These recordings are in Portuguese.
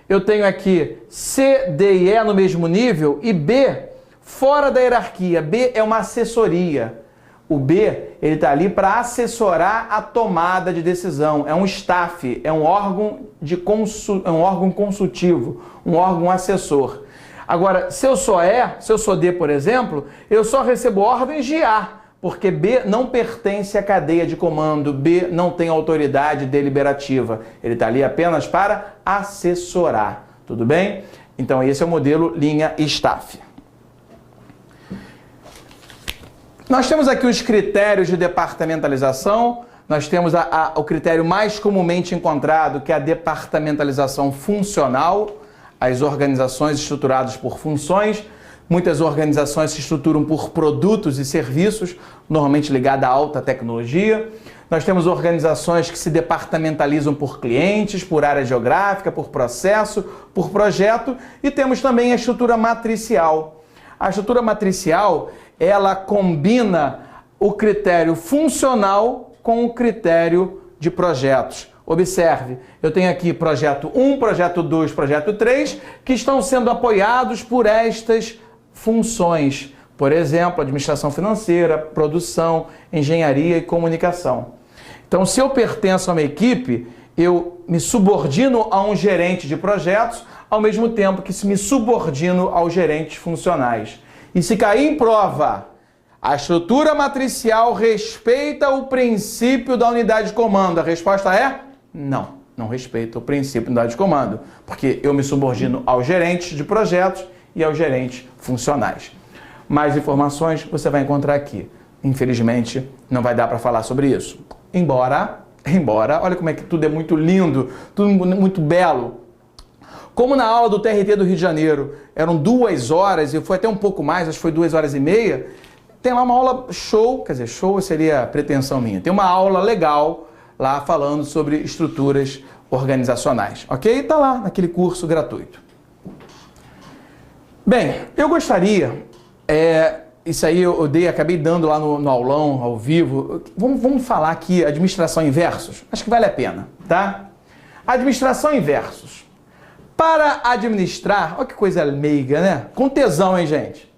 eu tenho aqui C, D e E no mesmo nível e B fora da hierarquia. B é uma assessoria. O B, ele está ali para assessorar a tomada de decisão. É um staff, é um órgão consultivo, um órgão assessor. Agora, se eu sou E, se eu sou D, por exemplo, eu só recebo ordens de A, porque B não pertence à cadeia de comando, B não tem autoridade deliberativa. Ele está ali apenas para assessorar, tudo bem? Então, esse é o modelo linha staff. Nós temos aqui os critérios de departamentalização, nós temos o critério mais comumente encontrado, que é a departamentalização funcional, as organizações estruturadas por funções. Muitas organizações se estruturam por produtos e serviços, normalmente ligados à alta tecnologia. Nós temos organizações que se departamentalizam por clientes, por área geográfica, por processo, por projeto, e temos também a estrutura matricial. A estrutura matricial, ela combina o critério funcional com o critério de projetos. Observe, eu tenho aqui projeto 1, projeto 2, projeto 3, que estão sendo apoiados por estas funções. Por exemplo, administração financeira, produção, engenharia e comunicação. Então, se eu pertenço a uma equipe, eu me subordino a um gerente de projetos, ao mesmo tempo que me subordino aos gerentes funcionais. E se cair em prova, a estrutura matricial respeita o princípio da unidade de comando? A resposta é não, não respeita o princípio da unidade de comando, porque eu me subordino aos gerentes de projetos e aos gerentes funcionais. Mais informações você vai encontrar aqui. Infelizmente, não vai dar para falar sobre isso. Embora, olha como é que tudo é muito lindo, tudo muito belo. Como na aula do TRT do Rio de Janeiro eram 2 horas, e foi até um pouco mais, acho que foi 2 horas e meia, tem lá uma aula show, quer dizer, show seria pretensão minha, tem uma aula legal lá falando sobre estruturas organizacionais, ok? Está lá naquele curso gratuito. Bem, eu gostaria, isso aí eu acabei dando lá no aulão, ao vivo, vamos falar aqui administração em versos, acho que vale a pena, tá? Administração em versos. Para administrar, olha que coisa meiga, né? Com tesão, hein, gente?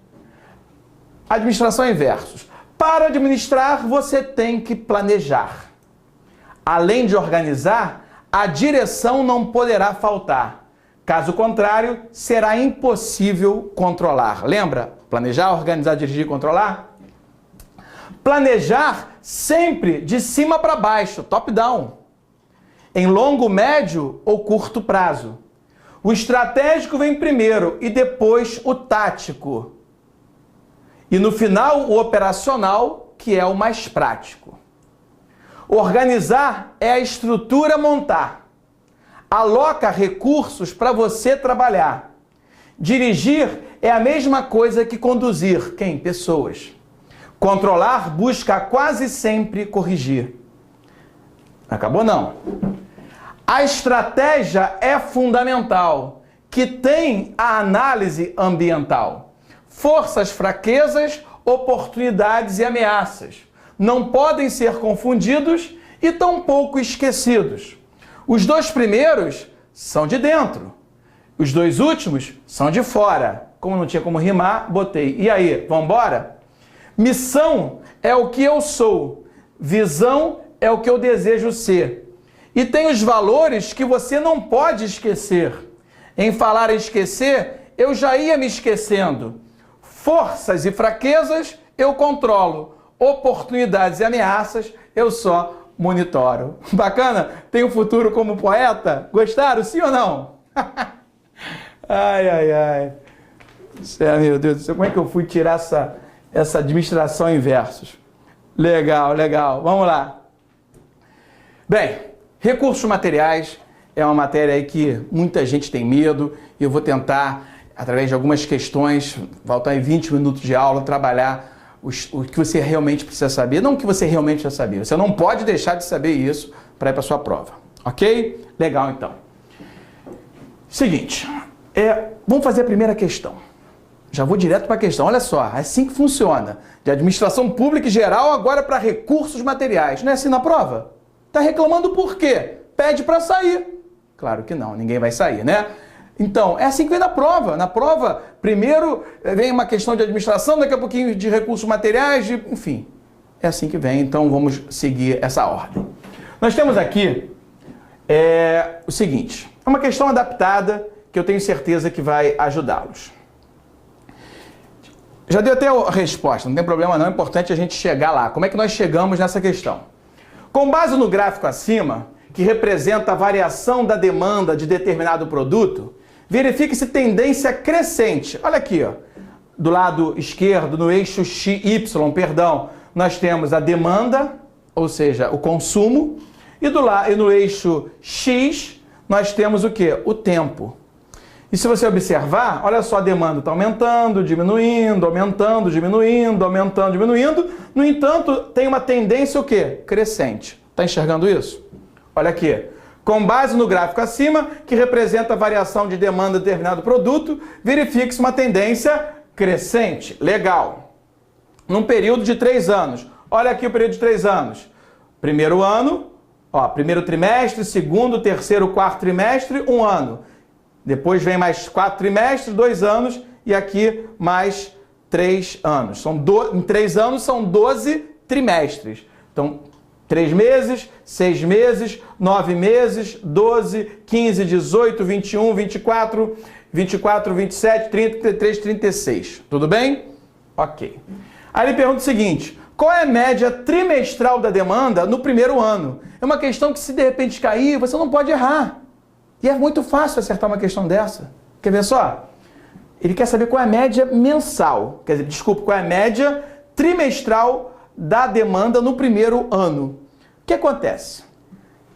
Administração em versos. Para administrar, você tem que planejar. Além de organizar, a direção não poderá faltar. Caso contrário, será impossível controlar. Lembra? Planejar, organizar, dirigir e controlar? Planejar sempre de cima para baixo, top-down. Em longo, médio ou curto prazo. O estratégico vem primeiro e depois o tático. E no final, o operacional, que é o mais prático. Organizar é a estrutura montar. Aloca recursos para você trabalhar. Dirigir é a mesma coisa que conduzir. Quem? Pessoas. Controlar busca quase sempre corrigir. Acabou não. A estratégia é fundamental, que tem a análise ambiental. Forças, fraquezas, oportunidades e ameaças não podem ser confundidos e tampouco esquecidos. Os 2 primeiros são de dentro, os 2 últimos são de fora. Como não tinha como rimar, botei. E aí, vamos embora? Missão é o que eu sou, visão é o que eu desejo ser. E tem os valores que você não pode esquecer. Em falar em esquecer, eu já ia me esquecendo. Forças e fraquezas, eu controlo. Oportunidades e ameaças, eu só monitoro. Bacana? Tem um futuro como poeta? Gostaram? Sim ou não? Ai. Meu Deus do céu, como é que eu fui tirar essa administração em versos? Legal. Vamos lá. Bem, recursos materiais é uma matéria aí que muita gente tem medo e eu vou tentar, através de algumas questões, faltar em 20 minutos de aula, trabalhar o que você realmente precisa saber. Não o que você realmente precisa saber, você não pode deixar de saber isso para ir para a sua prova, ok? Legal, então. Seguinte, vamos fazer a primeira questão. Já vou direto para a questão, olha só, é assim que funciona. De administração pública e geral, agora para recursos materiais. Não é assim na prova? Está reclamando por quê? Pede para sair. Claro que não, ninguém vai sair, né? Então, é assim que vem na prova. Na prova, primeiro vem uma questão de administração, daqui a pouquinho de recursos materiais, enfim. É assim que vem, então vamos seguir essa ordem. Nós temos aqui o seguinte, é uma questão adaptada que eu tenho certeza que vai ajudá-los. Já deu até a resposta, não tem problema não, é importante a gente chegar lá. Como é que nós chegamos nessa questão? Com base no gráfico acima, que representa a variação da demanda de determinado produto, verifique-se tendência crescente. Olha aqui, ó, do lado esquerdo, no eixo Y, nós temos a demanda, ou seja, o consumo, e no eixo X, nós temos o quê? O tempo. E se você observar, olha só, a demanda está aumentando, diminuindo, aumentando, diminuindo, aumentando, diminuindo. No entanto, tem uma tendência o quê? Crescente. Está enxergando isso? Olha aqui. Com base no gráfico acima, que representa a variação de demanda de determinado produto, verifique-se uma tendência crescente. Legal. Num período de 3 anos. Olha aqui o período de 3 anos. Primeiro ano, ó, primeiro trimestre, segundo, terceiro, quarto trimestre, 1 ano. Depois vem mais 4 trimestres, 2 anos, e aqui mais 3 anos. Em 3 anos são 12 trimestres. Então, 3 meses, 6 meses, 9 meses, 12, 15, 18, 21, 24, 27, 30, 33, 36. Tudo bem? Ok. Aí ele pergunta o seguinte, qual é a média trimestral da demanda no primeiro ano? É uma questão que se de repente cair, você não pode errar. E é muito fácil acertar uma questão dessa. Quer ver só? Ele quer saber qual é a média mensal. Quer dizer, desculpa, qual é a média trimestral da demanda no primeiro ano. O que acontece?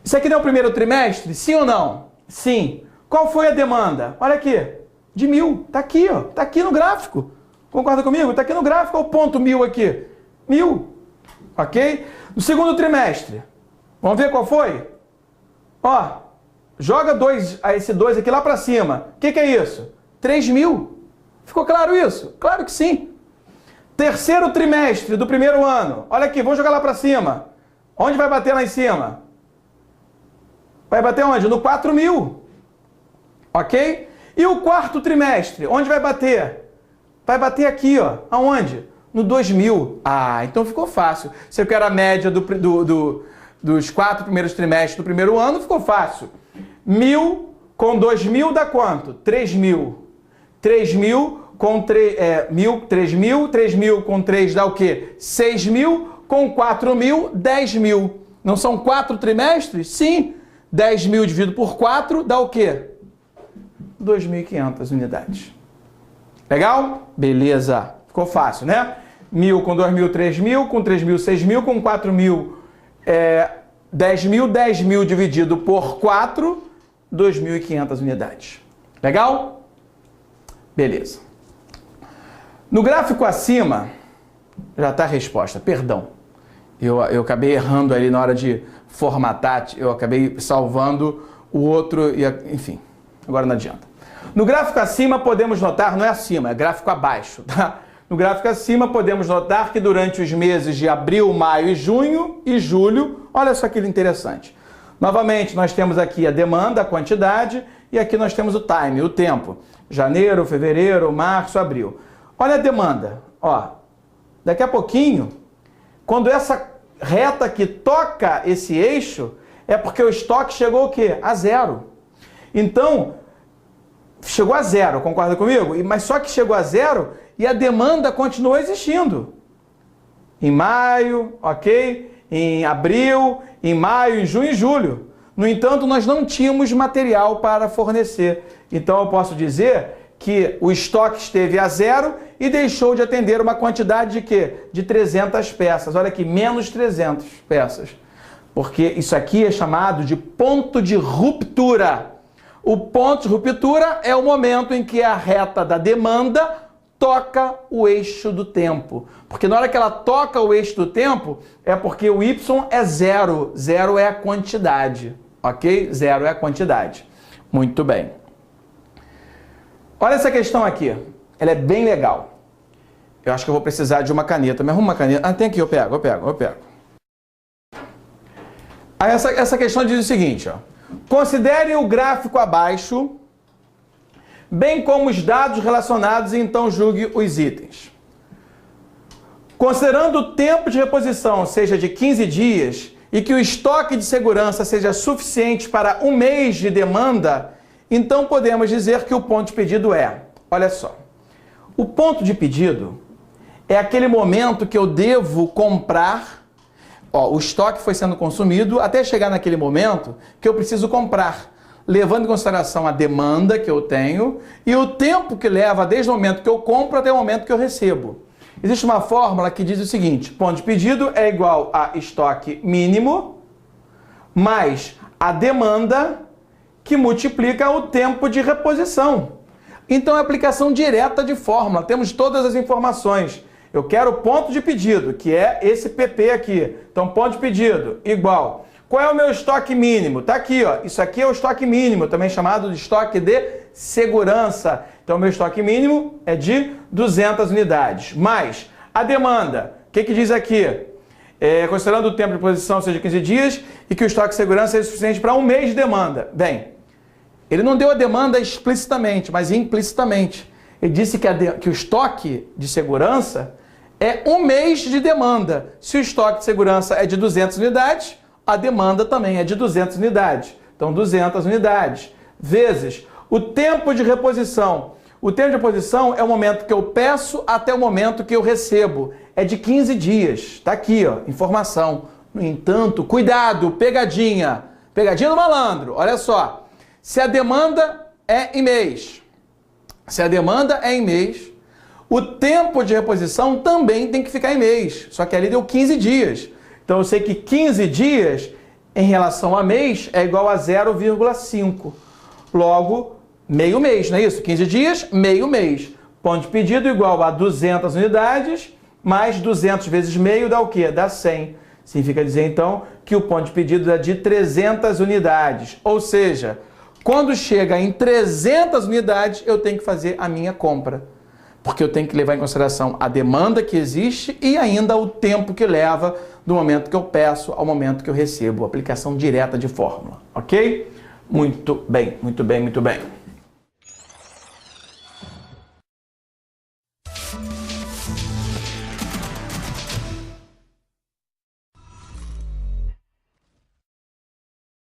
Isso aqui não é o primeiro trimestre? Sim ou não? Sim. Qual foi a demanda? Olha aqui. De 1.000. Está aqui, ó. Está aqui no gráfico. Concorda comigo? Está aqui no gráfico. Olha o ponto 1.000 aqui. 1.000. Ok? No segundo trimestre. Vamos ver qual foi? Ó. Joga esse 2 aqui lá para cima. O que é isso? 3.000. Ficou claro isso? Claro que sim. Terceiro trimestre do primeiro ano. Olha aqui, vamos jogar lá para cima. Onde vai bater lá em cima? Vai bater onde? No 4.000. Ok? E o quarto trimestre? Onde vai bater? Vai bater aqui, ó. Aonde? No 2.000. Ah, então ficou fácil. Se eu quero a média dos 4 primeiros trimestres do primeiro ano, ficou fácil. 1.000 com 2.000 dá quanto? 3.000. 3.000 com 3.000. 3.000 com 3 dá o quê? 6.000. Com 4.000, 10.000. Não são 4 trimestres? Sim. 10.000 dividido por 4 dá o quê? 2.500 unidades. Legal? Beleza. Ficou fácil, né? 1.000 com 2.000, 3.000. Com 3.000, 6.000. Com 4.000, 10.000. 10.000 dividido por 4, 2.500 unidades. Legal? Beleza. No gráfico acima, já está a resposta. Perdão. Eu acabei errando ali na hora de formatar. Eu acabei salvando o outro. Enfim, agora não adianta. No gráfico acima podemos notar, não é acima, é gráfico abaixo, tá? No gráfico acima podemos notar que durante os meses de abril, maio e junho e julho, olha só que interessante. Novamente, nós temos aqui a demanda, a quantidade, e aqui nós temos o time, o tempo. Janeiro, fevereiro, março, abril. Olha a demanda, ó. Daqui a pouquinho, quando essa reta aqui toca esse eixo, é porque o estoque chegou o quê? A 0. Então, chegou a 0, concorda comigo? Mas só que chegou a 0 e a demanda continuou existindo. Em maio, ok? Em abril, em maio, em junho e julho. No entanto, nós não tínhamos material para fornecer. Então, eu posso dizer que o estoque esteve a 0 e deixou de atender uma quantidade de quê? De 300 peças. Olha aqui, menos 300 peças. Porque isso aqui é chamado de ponto de ruptura. O ponto de ruptura é o momento em que a reta da demanda toca o eixo do tempo. Porque na hora que ela toca o eixo do tempo, é porque o Y é 0. 0 é a quantidade. Ok? 0 é a quantidade. Muito bem. Olha essa questão aqui. Ela é bem legal. Eu acho que eu vou precisar de uma caneta. Me arruma uma caneta. Ah, tem aqui, eu pego. Aí essa questão diz o seguinte, ó. Considere o gráfico abaixo bem como os dados relacionados, e então julgue os itens. Considerando o tempo de reposição seja de 15 dias e que o estoque de segurança seja suficiente para 1 mês de demanda, então podemos dizer que o ponto de pedido é, olha só, o ponto de pedido é aquele momento que eu devo comprar, o estoque foi sendo consumido até chegar naquele momento que eu preciso comprar, levando em consideração a demanda que eu tenho e o tempo que leva desde o momento que eu compro até o momento que eu recebo. Existe uma fórmula que diz o seguinte, ponto de pedido é igual a estoque mínimo mais a demanda que multiplica o tempo de reposição. Então é aplicação direta de fórmula, temos todas as informações. Eu quero o ponto de pedido, que é esse PP aqui. Então ponto de pedido igual. Qual é o meu estoque mínimo? Está aqui, ó. Isso aqui é o estoque mínimo, também chamado de estoque de segurança. Então, o meu estoque mínimo é de 200 unidades. Mais a demanda. O que diz aqui? Considerando o tempo de reposição seja 15 dias e que o estoque de segurança seja suficiente para 1 mês de demanda. Bem, ele não deu a demanda explicitamente, mas implicitamente. Ele disse que o estoque de segurança é 1 mês de demanda. Se o estoque de segurança é de 200 unidades, a demanda também é de 200 unidades. Então, 200 unidades vezes o tempo de reposição. O tempo de reposição é o momento que eu peço até o momento que eu recebo. É de 15 dias. Está aqui, ó, informação. No entanto, cuidado, pegadinha. Pegadinha do malandro. Olha só. Se a demanda é em mês, o tempo de reposição também tem que ficar em mês. Só que ali deu 15 dias. Então, eu sei que 15 dias em relação a mês é igual a 0,5. Logo, meio mês, não é isso? 15 dias, meio mês. Ponto de pedido igual a 200 unidades, mais 200 vezes meio dá o quê? Dá 100. Significa dizer, então, que o ponto de pedido é de 300 unidades. Ou seja, quando chega em 300 unidades, eu tenho que fazer a minha compra. Porque eu tenho que levar em consideração a demanda que existe e ainda o tempo que leva do momento que eu peço ao momento que eu recebo. Aplicação direta de fórmula, ok? Muito bem, muito bem, muito bem.